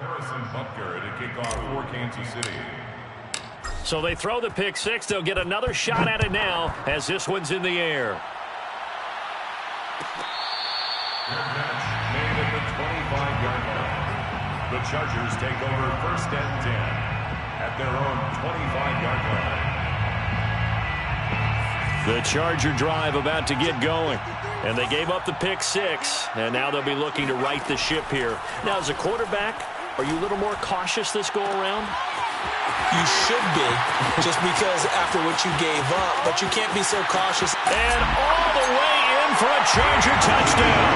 Harrison Butker to kick off for Kansas City. So they throw the pick six. They'll get another shot at it now as this one's in the air. Their catch made at the 25-yard line. The Chargers take over 1st and 10 at their own 25-yard line. The Charger drive about to get going. And they gave up the pick six. And now they'll be looking to right the ship here. Now, as a quarterback, are you a little more cautious this go-around? You should be, just because after what you gave up. But you can't be so cautious. And all the way in for a Charger touchdown.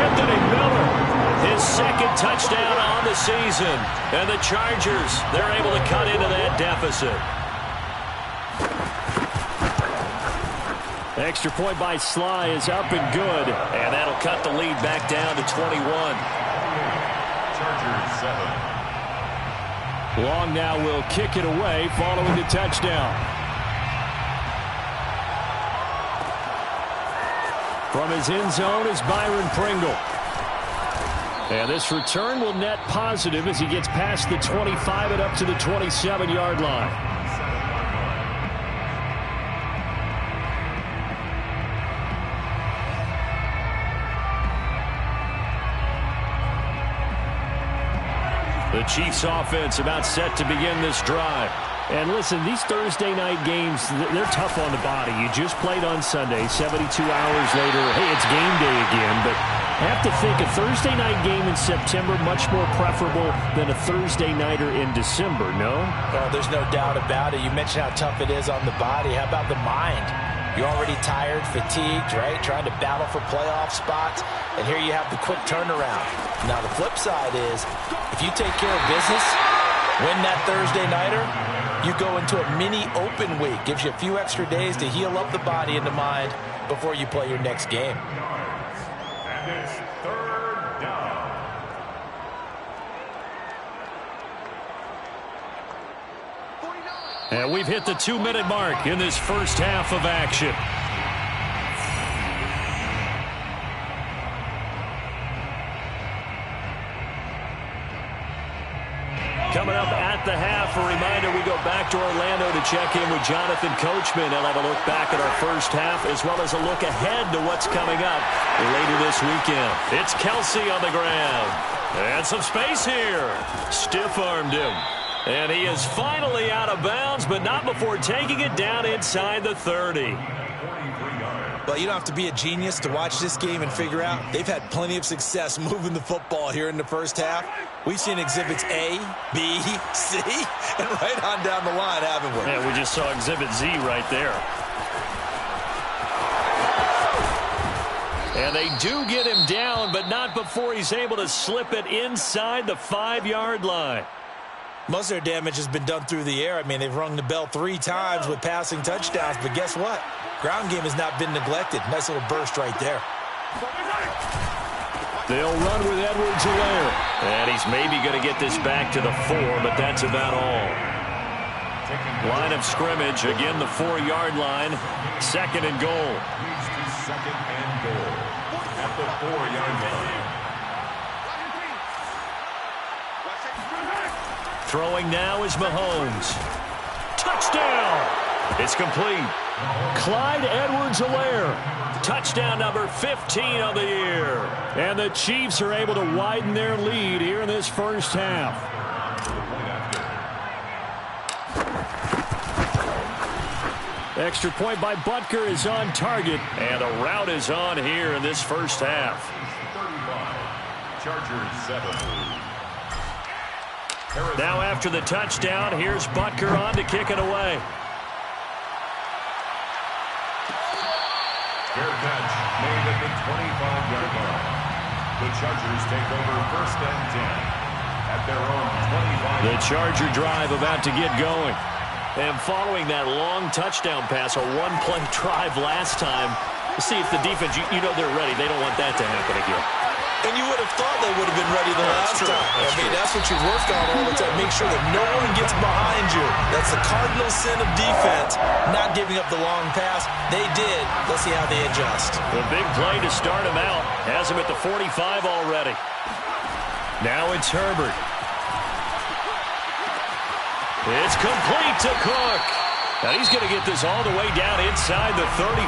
Anthony Miller, his second touchdown on the season. And the Chargers, they're able to cut into that deficit. Extra point by Sly is up and good. And that'll cut the lead back down to 21. Chargers 7. Long now will kick it away following the touchdown. From his end zone is Byron Pringle. And this return will net positive as he gets past the 25 and up to the 27-yard line. The Chiefs offense about set to begin this drive. And listen, these Thursday night games, they're tough on the body. You just played on Sunday, 72 hours later. Hey, it's game day again. But I have to think a Thursday night game in September much more preferable than a Thursday nighter in December, no? Oh, there's no doubt about it. You mentioned how tough it is on the body. How about the mind? You're already tired, fatigued, right? Trying to battle for playoff spots. And here you have the quick turnaround. Now, the flip side is, if you take care of business, win that Thursday nighter, you go into a mini open week. Gives you a few extra days to heal up the body and the mind before you play your next game. And it's 3rd down. And we've hit the 2-minute mark in this first half of action. Coming up at the half, a reminder, we go back to Orlando to check in with Jonathan Coachman. He'll have a look back at our first half as well as a look ahead to what's coming up later this weekend. It's Kelsey on the ground. And some space here. Stiff-armed him. And he is finally out of bounds, but not before taking it down inside the 30. Well, you don't have to be a genius to watch this game and figure out they've had plenty of success moving the football here in the first half. We've seen exhibits A, B, C, and right on down the line, haven't we? Yeah, we just saw exhibit Z right there. And they do get him down, but not before he's able to slip it inside the 5-yard line. Most of their damage has been done through the air. I mean, they've rung the bell 3 times with passing touchdowns, but guess what? Ground game has not been neglected. Nice little burst right there. They'll run with Edwards-Helaire. And he's maybe going to get this back to the 4, but that's about all. Line of scrimmage, again the 4-yard line. 2nd and goal. 2nd and goal at the 4-yard line. Throwing now is Mahomes. Touchdown! It's complete. Clyde Edwards-Helaire. Touchdown number 15 of the year. And the Chiefs are able to widen their lead here in this first half. Extra point by Butker is on target. And the route is on here in this first half. 35. Chargers 7. Now after the touchdown, here's Butker on to kick it away. Fair catch made at the 25-yard line. The Chargers take over 1st and 10 at their own 25. The Charger drive about to get going. And following that long touchdown pass, a one-play drive last time, see if the defense, you know they're ready. They don't want that to happen again. And you would have thought they would have been ready the last time. I mean, that's what you work on all the time. Make sure that no one gets behind you. That's the cardinal sin of defense, not giving up the long pass. They did. Let's see how they adjust. The big play to start him out. Has him at the 45 already. Now it's Herbert. It's complete to Cook. Now he's going to get this all the way down inside the 35.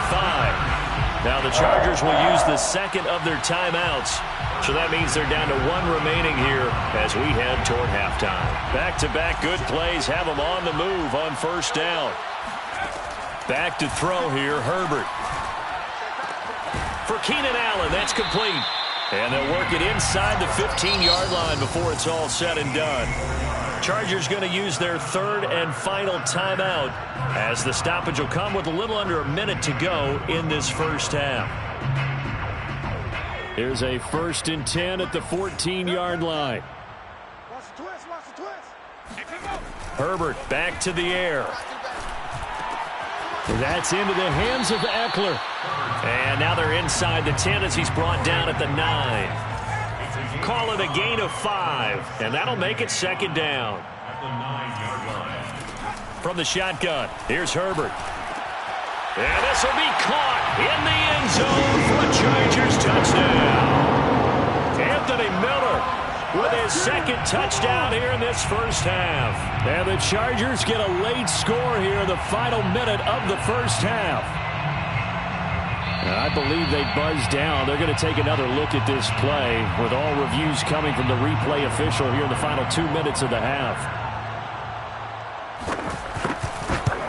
Now the Chargers will use the second of their timeouts. So that means they're down to one remaining here as we head toward halftime. Back-to-back good plays have them on the move on first down. Back to throw here, Herbert. For Keenan Allen, that's complete. And they'll work it inside the 15-yard line before it's all said and done. Chargers going to use their third and final timeout as the stoppage will come with a little under a minute to go in this first half. Here's a 1st and 10 at the 14-yard line. Herbert back to the air. That's into the hands of Eckler. And now they're inside the 10 as he's brought down at the 9. Call it a gain of 5, and that'll make it second down. From the shotgun, here's Herbert. And this will be caught in the end zone for a Chargers touchdown. Anthony Miller with his second touchdown here in this first half. And the Chargers get a late score here in the final minute of the first half. And I believe they buzzed down. They're going to take another look at this play with all reviews coming from the replay official here in the final 2 minutes of the half.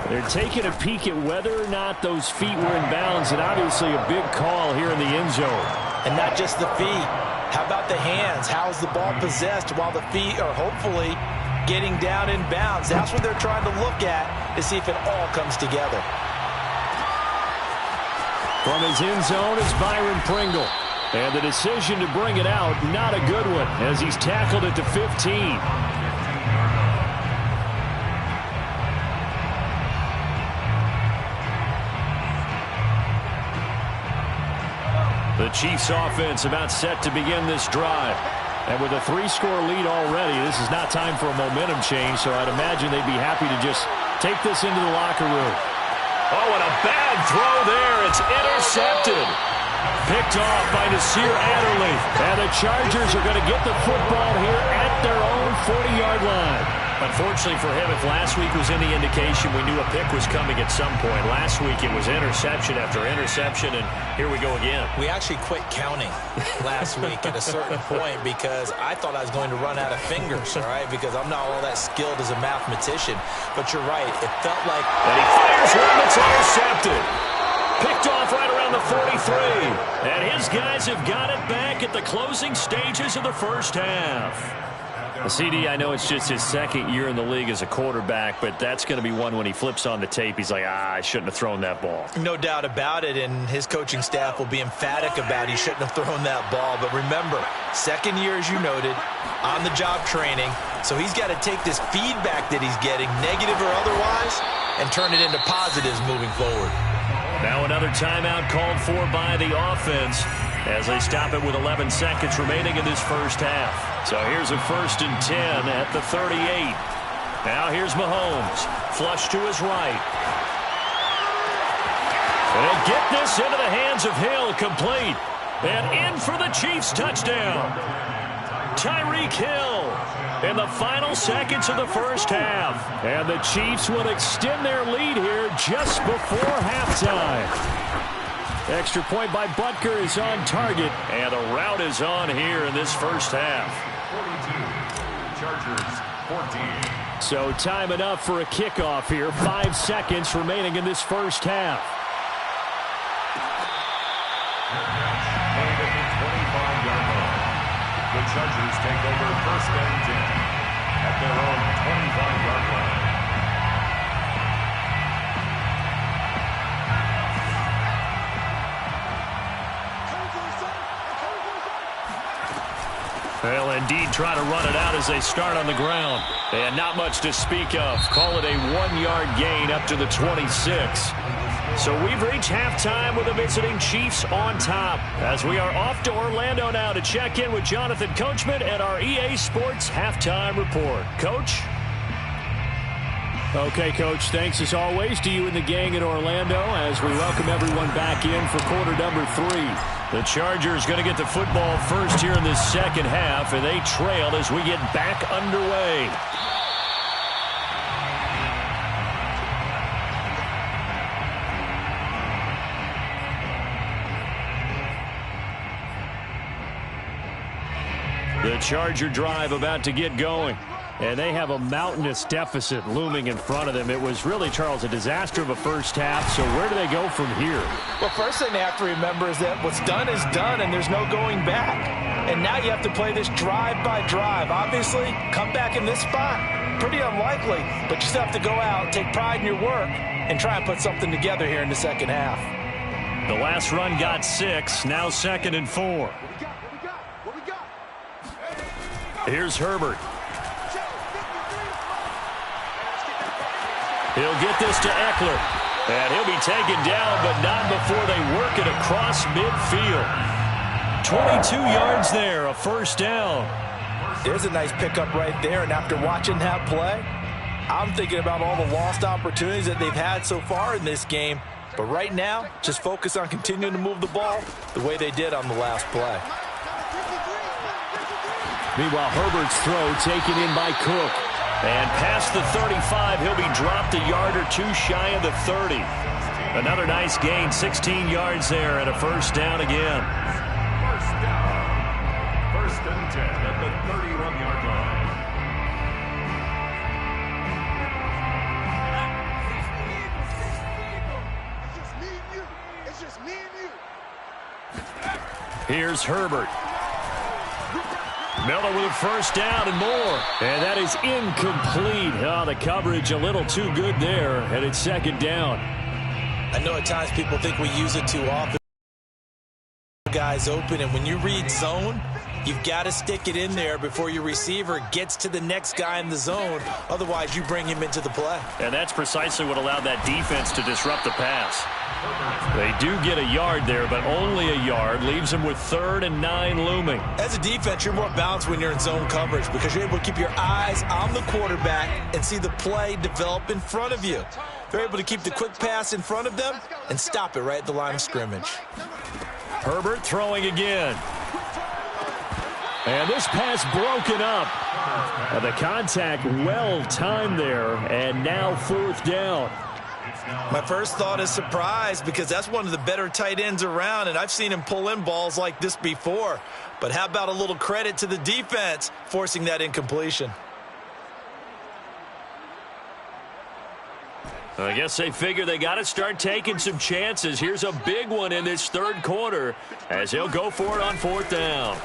They're taking a peek at whether or not those feet were in bounds, and obviously a big call here in the end zone. And not just the feet. How about the hands? How's the ball possessed while the feet are hopefully getting down in bounds? That's what they're trying to look at to see if it all comes together. From his end zone is Byron Pringle. And the decision to bring it out, not a good one, as he's tackled at the 15. The Chiefs offense about set to begin this drive. And with a 3-score lead already, this is not time for a momentum change, so I'd imagine they'd be happy to just take this into the locker room. Oh, and a bad throw there. It's intercepted. Picked off by Nasir Adderley. And the Chargers are going to get the football here at their own 40-yard line. Unfortunately for him, if last week was any indication, we knew a pick was coming at some point. Last week it was interception after interception, and here we go again. We actually quit counting last week at a certain point because I thought I was going to run out of fingers, all right, because I'm not all that skilled as a mathematician. But you're right. It felt like... And he fires one that's intercepted. Picked off right around the 43. And his guys have got it back at the closing stages of the first half. CD, I know it's just his second year in the league as a quarterback, but that's going to be one when he flips on the tape. He's like, I shouldn't have thrown that ball. No doubt about it, and his coaching staff will be emphatic about he shouldn't have thrown that ball. But remember, second year, as you noted, on-the-job training, so he's got to take this feedback that he's getting, negative or otherwise, and turn it into positives moving forward. Now another timeout called for by the offense as they stop it with 11 seconds remaining in this first half. So here's a 1st and 10 at the 38. Now here's Mahomes. Flush to his right. And he'll get this into the hands of Hill, complete. And in for the Chiefs touchdown. Tyreek Hill in the final seconds of the first half. And the Chiefs will extend their lead here just before halftime. Extra point by Butker is on target, and a route is on here in this first half. 42, Chargers 14. So time enough for a kickoff here. 5 seconds remaining in this first half. Made at the 25-yard line. The Chargers take over 1st and 10 at their own 25-yard line. They'll indeed try to run it out as they start on the ground. And not much to speak of. Call it a 1-yard gain up to the 26. So we've reached halftime with the visiting Chiefs on top. As we are off to Orlando now to check in with Jonathan Coachman and our EA Sports Halftime Report. Coach? Okay, Coach, thanks as always to you and the gang in Orlando as we welcome everyone back in for quarter number 3. The Chargers going to get the football first here in this second half, and they trail as we get back underway. The Charger drive about to get going. And they have a mountainous deficit looming in front of them. It was really, Charles, a disaster of a first half. So where do they go from here? Well, first thing they have to remember is that what's done is done, and there's no going back. And now you have to play this drive by drive. Obviously, come back in this spot, pretty unlikely. But you still have to go out, take pride in your work, and try and put something together here in the second half. The last run got 6, now 2nd and 4. Here's Herbert. He'll get this to Eckler. And he'll be taken down, but not before they work it across midfield. 22 yards there, a first down. There's a nice pickup right there, and after watching that play, I'm thinking about all the lost opportunities that they've had so far in this game. But right now, just focus on continuing to move the ball the way they did on the last play. Meanwhile, Herbert's throw taken in by Cook. And past the 35, he'll be dropped a yard or two shy of the 30. Another nice gain, 16 yards there, and a first down again. First down. 1st and 10 at the 31-yard line. It's just me and you. Here's Herbert. Miller with a first down and more. And that is incomplete. Oh, the coverage a little too good there, and it's 2nd down. I know at times people think we use it too often. Guys open, and when you read zone, you've got to stick it in there before your receiver gets to the next guy in the zone. Otherwise, you bring him into the play. And that's precisely what allowed that defense to disrupt the pass. They do get a yard there, but only a yard. Leaves them with 3rd and 9 looming. As a defense, you're more balanced when you're in zone coverage because you're able to keep your eyes on the quarterback and see the play develop in front of you. They're able to keep the quick pass in front of them and stop it right at the line of scrimmage. Herbert throwing again. And this pass broken up. The contact well timed there, and now 4th down. My first thought is surprise because that's one of the better tight ends around, and I've seen him pull in balls like this before. But how about a little credit to the defense forcing that incompletion? I guess they figure they got to start taking some chances. Here's a big one in this 3rd quarter as he'll go for it on 4th down.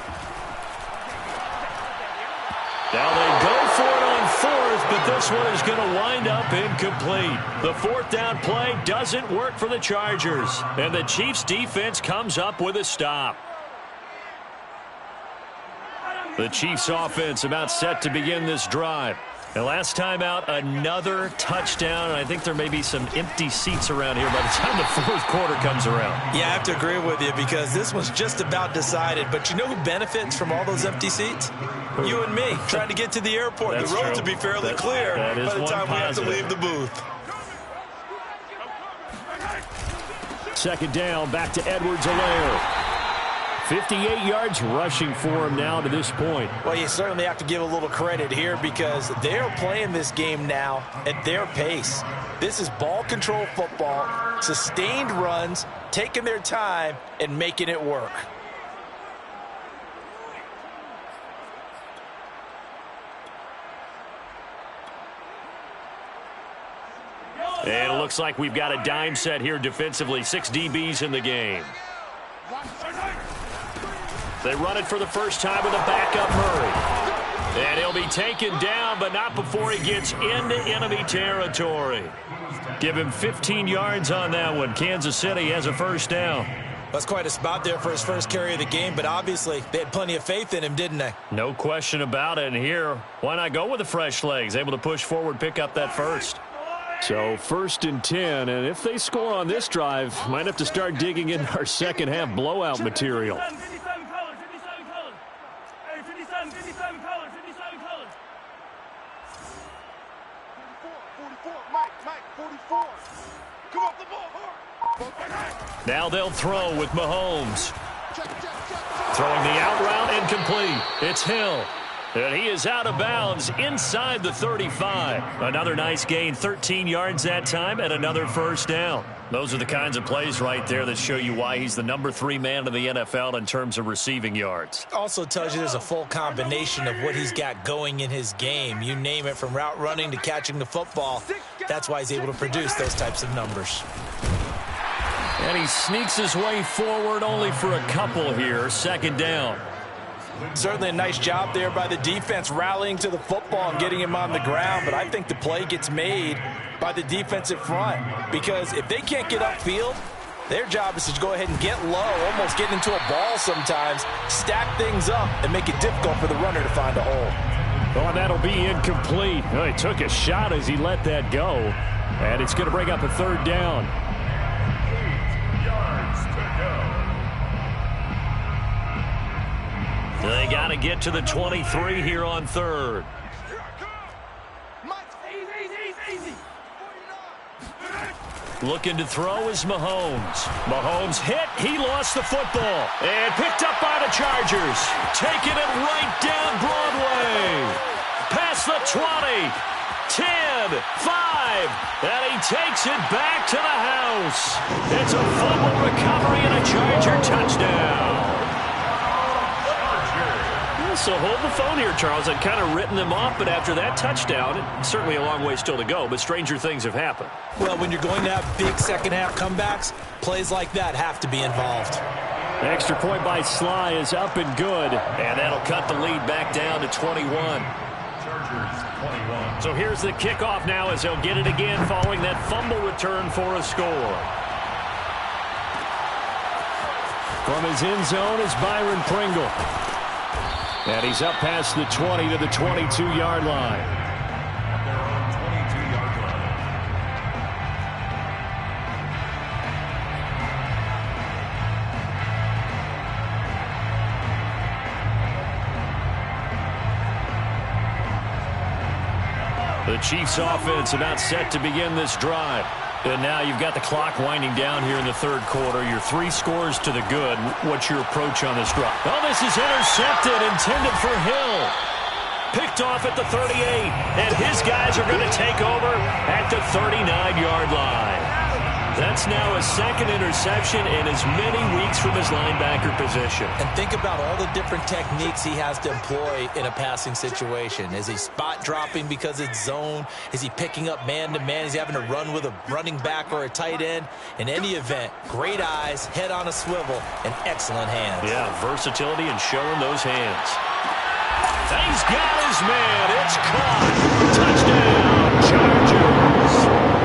Now they go for it on 4th, but this one is going to wind up incomplete. The 4th down play doesn't work for the Chargers, and the Chiefs defense comes up with a stop. The Chiefs offense about set to begin this drive. And last time out, another touchdown, and I think there may be some empty seats around here by the time the 4th quarter comes around. Yeah, I have to agree with you because this one's just about decided. But you know who benefits from all those empty seats? You and me, trying to get to the airport. The roads will be fairly clear by the time we have to leave the booth. 2nd down, back to Edwards-Helaire. 58 yards rushing for him now to this point. Well, you certainly have to give a little credit here because they're playing this game now at their pace. This is ball control football, sustained runs, taking their time, and making it work. And it looks like we've got a dime set here defensively. 6 DBs in the game. They run it for the first time with a backup Murray. And he'll be taken down, but not before he gets into enemy territory. Give him 15 yards on that one. Kansas City has a first down. That's quite a spot there for his first carry of the game, but obviously they had plenty of faith in him, didn't they? No question about it. And here, why not go with the fresh legs? Able to push forward, pick up that first. So 1st and 10, and if they score on this drive, might have to start digging in our second half blowout material. Now they'll throw with Mahomes. Throwing the out route incomplete. It's Hill. And he is out of bounds inside the 35. Another nice gain, 13 yards that time, and another first down. Those are the kinds of plays right there that show you why he's the number 3 man in the NFL in terms of receiving yards. Also tells you there's a full combination of what he's got going in his game. You name it, from route running to catching the football. That's why he's able to produce those types of numbers. And he sneaks his way forward only for a couple here. Second down. Certainly a nice job there by the defense rallying to the football and getting him on the ground, but I think the play gets made by the defensive front, because if they can't get upfield, their job is to go ahead and get low, almost get into a ball sometimes, stack things up, and make it difficult for the runner to find a hole. Oh, and that'll be incomplete. Oh, he took a shot as he let that go, and it's going to bring up a third down. 8 yards to go. They got to get to the 23 here on third. Looking to throw is Mahomes. Mahomes hit. He lost the football. And picked up by the Chargers. Taking it right down Broadway. Past the 20. 10, 5. And he takes it back to the house. It's a fumble recovery and a Charger touchdown. So hold the phone here, Charles. I'd kind of written them off, but after that touchdown, it's certainly a long way still to go, but stranger things have happened. Well, when you're going to have big second-half comebacks, plays like that have to be involved. The extra point by Sly is up and good, and that'll cut the lead back down to 21. Chargers 21. So here's the kickoff now as they'll get it again following that fumble return for a score. From his end zone is Byron Pringle. And he's up past the 20 to the 22-yard line. At their own 22-yard line. The Chiefs offense about set to begin this drive. And now you've got the clock winding down here in the third quarter. Your 3 scores to the good. What's your approach on this drive? Oh, this is intercepted, intended for Hill. Picked off at the 38. And his guys are going to take over at the 39-yard line. That's now a second interception in as many weeks from his linebacker position. And think about all the different techniques he has to employ in a passing situation. Is he spot dropping because it's zone? Is he picking up man-to-man? Is he having to run with a running back or a tight end? In any event, great eyes, head on a swivel, and excellent hands. Yeah, versatility and showing those hands. He's got his man. It's caught. Touchdown, Chargers.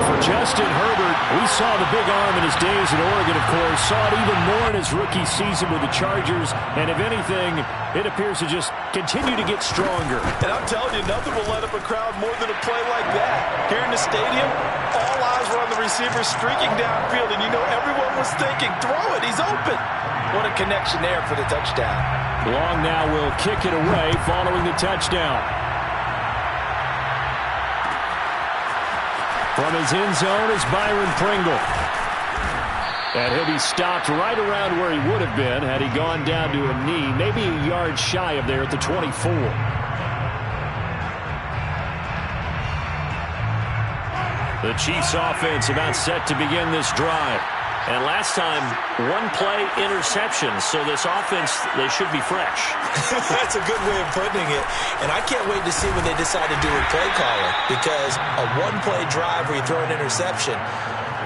For Justin Herbert, we saw the big arm in his days in Oregon, of course. Saw it even more in his rookie season with the Chargers. And if anything, it appears to just continue to get stronger. And I'm telling you, nothing will let up a crowd more than a play like that. Here in the stadium, all eyes were on the receiver streaking downfield. And you know everyone was thinking, throw it, he's open. What a connection there for the touchdown. Long now will kick it away following the touchdown. From his end zone is Byron Pringle. And he'll be stopped right around where he would have been had he gone down to a knee, maybe a yard shy of there at the 24. The Chiefs offense about set to begin this drive. And last time, 1-play interception. So this offense, they should be fresh. That's a good way of putting it. And I can't wait to see when they decide to do a play caller. Because a 1-play drive where you throw an interception,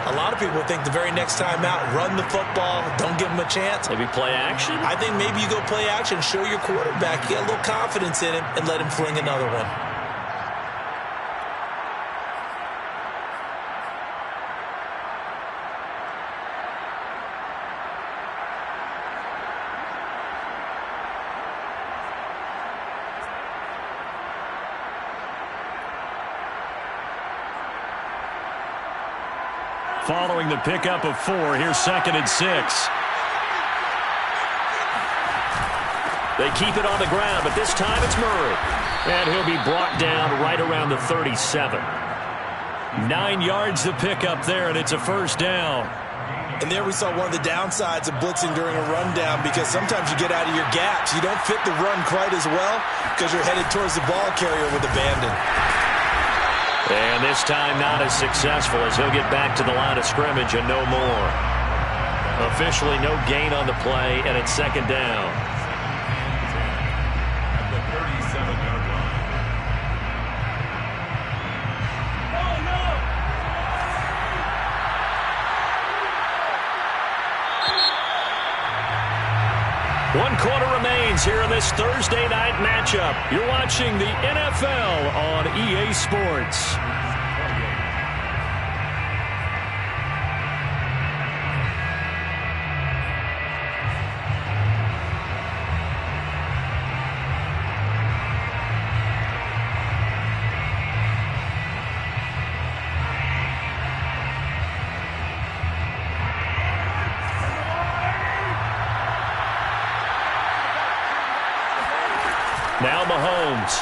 a lot of people think the very next time out, run the football, don't give them a chance. Maybe play action? I think maybe you go play action, show your quarterback, get a little confidence in him, and let him fling another one. Following the pickup of 4, here's 2nd and 6. They keep it on the ground, but this time it's Murray. And he'll be brought down right around the 37. 9 yards to pick up there, and it's a first down. And there we saw one of the downsides of blitzing during a rundown, because sometimes you get out of your gaps. You don't fit the run quite as well because you're headed towards the ball carrier with abandon. And this time not as successful, as he'll get back to the line of scrimmage and no more. Officially no gain on the play, and it's second down. At the 37-yard line. One quarter remains here in this Thursday night matchup. You're watching the NFL on EA Sports. Now Mahomes.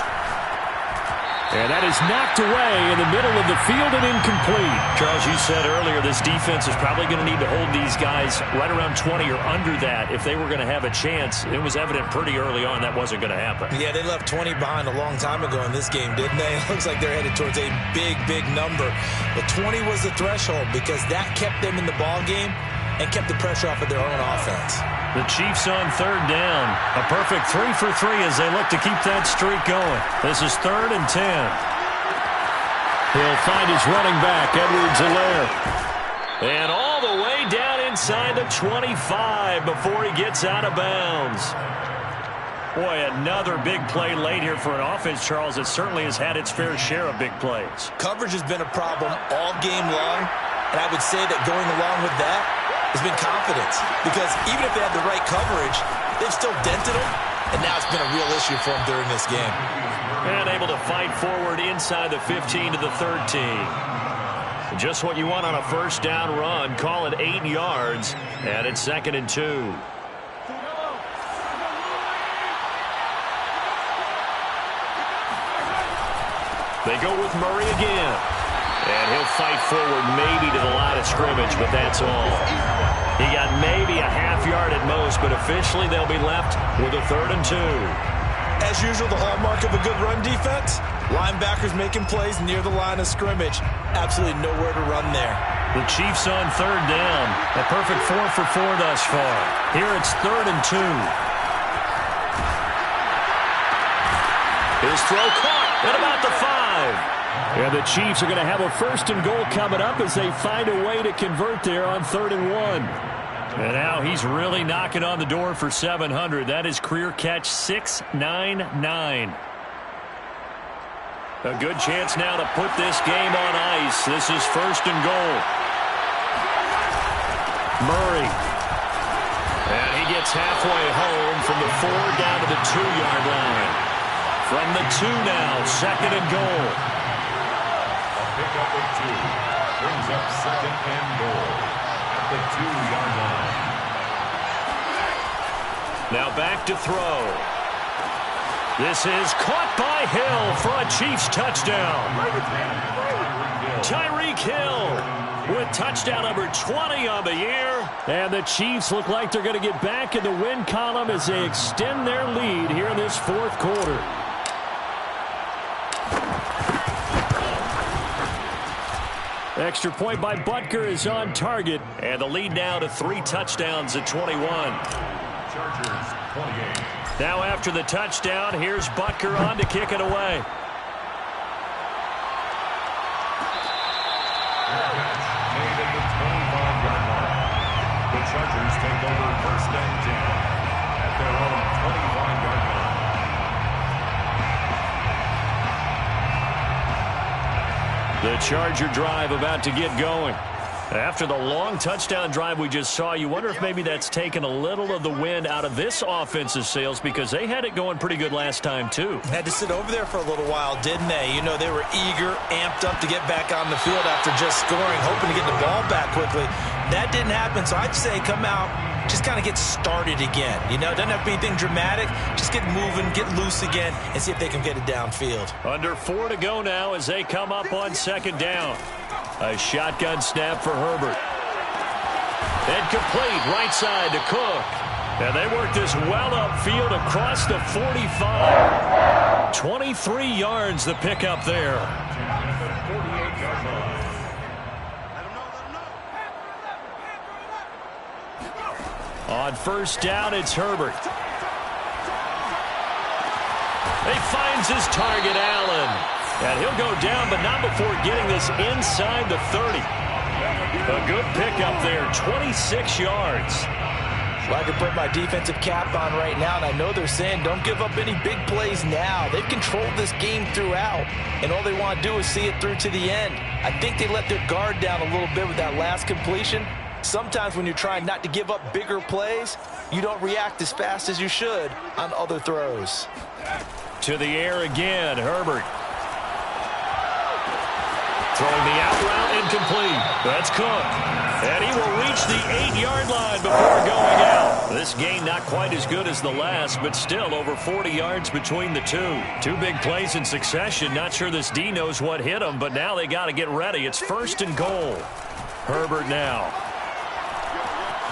And that is knocked away in the middle of the field and incomplete. Charles, you said earlier this defense is probably going to need to hold these guys right around 20 or under that if they were going to have a chance. It was evident pretty early on that wasn't going to happen. Yeah, they left 20 behind a long time ago in this game, didn't they? It looks like they're headed towards a big, big number. But 20 was the threshold because that kept them in the ball game and kept the pressure off of their own offense. The Chiefs on third down. A perfect 3 for 3 as they look to keep that streak going. This is 3rd and 10. He'll find his running back, Edwards-Helaire. And all the way down inside the 25 before he gets out of bounds. Boy, another big play late here for an offense, Charles, that certainly has had its fair share of big plays. Coverage has been a problem all game long, and I would say that going along with that has been confidence, because even if they had the right coverage, they've still dented them, and now it's been a real issue for them during this game. And able to fight forward inside the 15 to the 13. Just what you want on a first down run. Call it 8 yards, and it's 2nd and 2. They go with Murray again. And he'll fight forward maybe to the line of scrimmage, but that's all. He got maybe a half yard at most, but officially they'll be left with a 3rd and 2. As usual, the hallmark of a good run defense, linebackers making plays near the line of scrimmage. Absolutely nowhere to run there. The Chiefs on third down. A perfect 4 for 4 thus far. Here it's 3rd and 2. His throw caught at about the 5. And the Chiefs are going to have a 1st and goal coming up as they find a way to convert there on 3rd and 1. And now he's really knocking on the door for 700. That is career catch 699. A good chance now to put this game on ice. This is 1st and goal. Murray. And he gets halfway home from the 4 down to the 2-yard line. From the 2 now, 2nd and goal. Pick up of 2. Brings up 2nd and goal at the 2-yard line. Now back to throw. This is caught by Hill for a Chiefs touchdown. Tyreek Hill with touchdown number 20 on the year. And the Chiefs look like they're going to get back in the win column as they extend their lead here in this 4th quarter. Extra point by Butker is on target. And the lead now to 3 touchdowns at 21. Chargers 28. Now after the touchdown, here's Butker on to kick it away. Made at the 25-yard line. The Chargers take over 1st and 10 at their own 25-yard line. The Charger drive about to get going. After the long touchdown drive we just saw, you wonder if maybe that's taken a little of the wind out of this offensive sails, because they had it going pretty good last time, too. Had to sit over there for a little while, didn't they? You know, they were eager, amped up to get back on the field after just scoring, hoping to get the ball back quickly. That didn't happen, so I'd say come out just kind of get started again. You know, doesn't have to be anything dramatic. Just get moving, get loose again, and see if they can get it downfield. Under 4 to go now as they come up on second down. A shotgun snap for Herbert. And complete right side to Cook. And they work this well upfield across the 45. 23 yards the pickup there. On first down, it's Herbert. He finds his target, Allen. And he'll go down, but not before getting this inside the 30. A good pickup there, 26 yards. Well, I can put my defensive cap on right now, and I know they're saying don't give up any big plays now. They've controlled this game throughout, and all they want to do is see it through to the end. I think they let their guard down a little bit with that last completion. Sometimes when you're trying not to give up bigger plays, you don't react as fast as you should on other throws. To the air again, Herbert. Throwing the out route, incomplete. That's Cook. And he will reach the 8-yard line before going out. This game not quite as good as the last, but still over 40 yards between the two. Two big plays in succession. Not sure this D knows what hit him, but now they got to get ready. It's 1st and goal. Herbert now.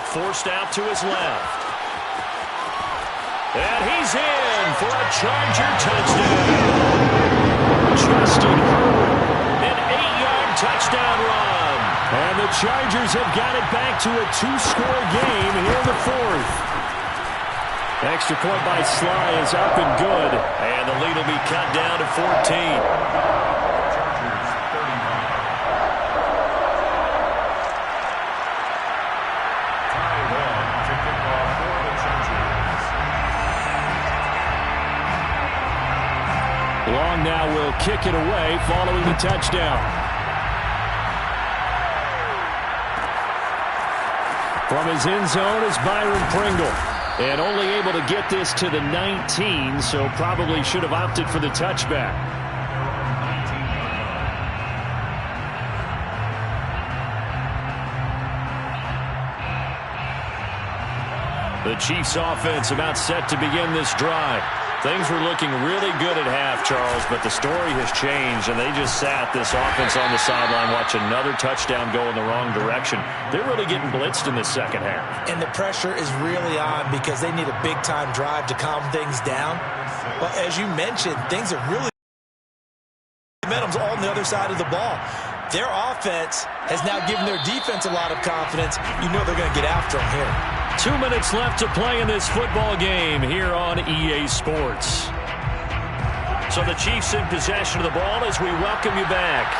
Forced out to his left. And he's in for a Charger touchdown. Justin Herbert, an 8-yard touchdown run. And the Chargers have got it back to a 2-score game here in the 4th. Extra point by Sly is up and good. And the lead will be cut down to 14. Long now will kick it away following the touchdown. From his end zone is Byron Pringle. And only able to get this to the 19, so probably should have opted for the touchback. The Chiefs offense about set to begin this drive. Things were looking really good at half, Charles, but the story has changed, and they just sat this offense on the sideline, watch another touchdown go in the wrong direction. They're really getting blitzed in the second half. And the pressure is really on because they need a big-time drive to calm things down. But as you mentioned, things are really momentum's all on the other side of the ball. Their offense has now given their defense a lot of confidence. You know they're going to get after them here. 2 minutes left to play in this football game here on EA Sports. So the Chiefs in possession of the ball as we welcome you back.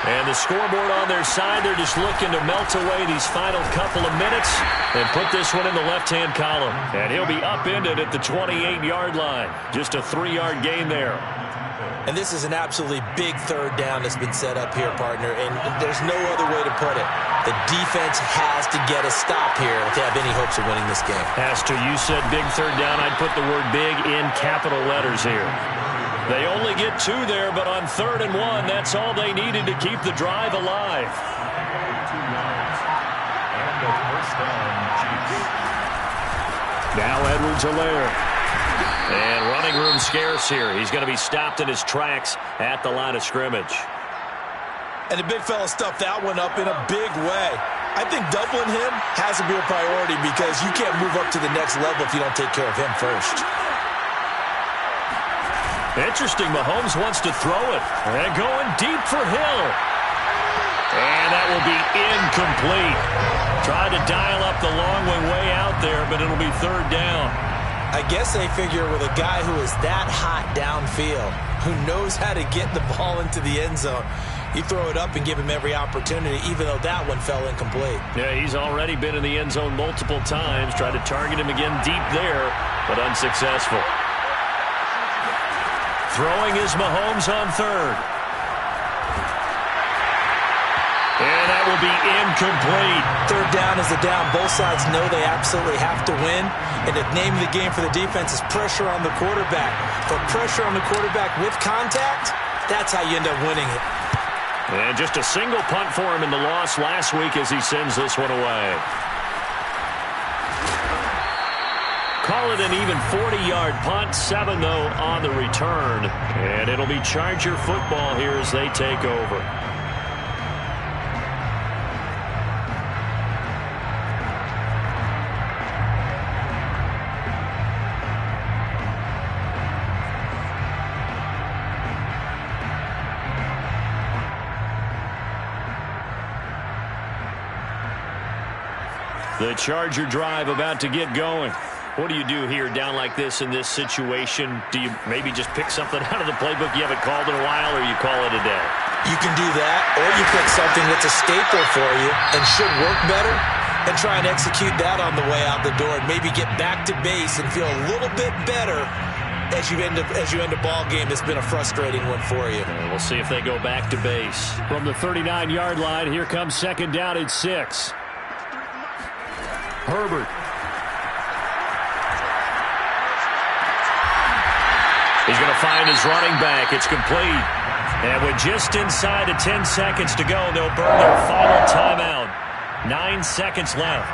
And the scoreboard on their side, they're just looking to melt away these final couple of minutes and put this one in the left-hand column. And he'll be upended at the 28-yard line. Just a 3-yard gain there. And this is an absolutely big third down that's been set up here, partner, and there's no other way to put it. The defense has to get a stop here if they have any hopes of winning this game. Pastor, you said big third down. I'd put the word big in capital letters here. They only get 2 there, but on 3rd and 1, that's all they needed to keep the drive alive. Now Edwards-Helaire. And running room scarce here. He's going to be stopped in his tracks at the line of scrimmage. And the big fella stuffed that one up in a big way. I think doubling him has to be a priority because you can't move up to the next level if you don't take care of him first. Interesting. Mahomes wants to throw it. And going deep for Hill. And that will be incomplete. Tried to dial up the long way out there, but it'll be 3rd down. I guess they figure with a guy who is that hot downfield, who knows how to get the ball into the end zone, you throw it up and give him every opportunity, even though that one fell incomplete. Yeah, he's already been in the end zone multiple times. Tried to target him again deep there, but unsuccessful. Throwing is Mahomes on 3rd. And that will be incomplete. 3rd down is the down. Both sides know they absolutely have to win. And the name of the game for the defense is pressure on the quarterback. For pressure on the quarterback with contact, that's how you end up winning it. And just a single punt for him in the loss last week as he sends this one away. call it an even 40-yard punt. 7, though, on the return. And it'll be Charger football here as they take over. The Charger drive about to get going. What do you do here down like this in this situation? Do you maybe just pick something out of the playbook you haven't called in a while, or you call it a day? You can do that, or you pick something that's a staple for you and should work better and try and execute that on the way out the door and maybe get back to base and feel a little bit better as you end a ball game that's been a frustrating one for you. And we'll see if they go back to base. From the 39-yard line, here comes second down at 6. Herbert. He's going to find his running back. It's complete. And with just inside of 10 seconds to go, they'll burn their final timeout. 9 seconds left.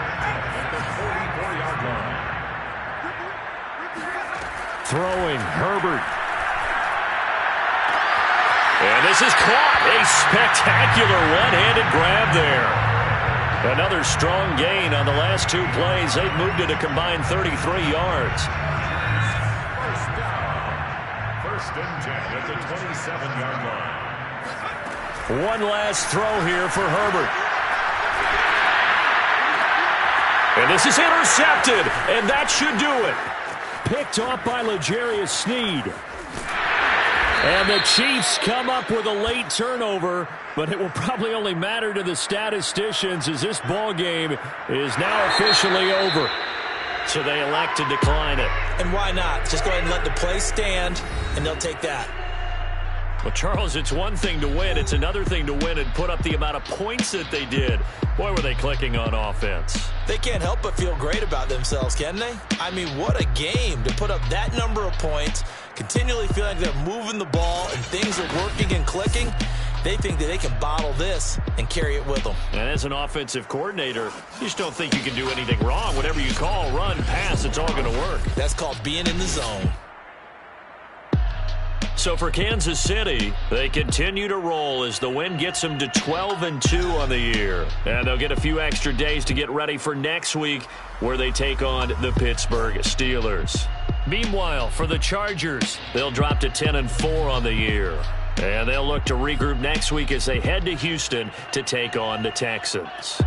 Throwing, Herbert. And this is caught. A spectacular one-handed grab there. Another strong gain on the last 2 plays. They've moved it a combined 33 yards. First and 10 at the 27-yard line. One last throw here for Herbert. And this is intercepted, and that should do it. Picked off by L'Jarius Sneed. And the Chiefs come up with a late turnover, but it will probably only matter to the statisticians as this ball game is now officially over. So they elect to decline it. And why not? Just go ahead and let the play stand, and they'll take that. Well, Charles, it's one thing to win. It's another thing to win and put up the amount of points that they did. Boy, were they clicking on offense. They can't help but feel great about themselves, can they? I mean, what a game to put up that number of points, continually feeling like they're moving the ball and things are working and clicking. They think that they can bottle this and carry it with them. And as an offensive coordinator, you just don't think you can do anything wrong. Whatever you call, run, pass, it's all going to work. That's called being in the zone. So for Kansas City, they continue to roll as the win gets them to 12-2 on the year. And they'll get a few extra days to get ready for next week where they take on the Pittsburgh Steelers. Meanwhile, for the Chargers, they'll drop to 10-4 on the year. And they'll look to regroup next week as they head to Houston to take on the Texans.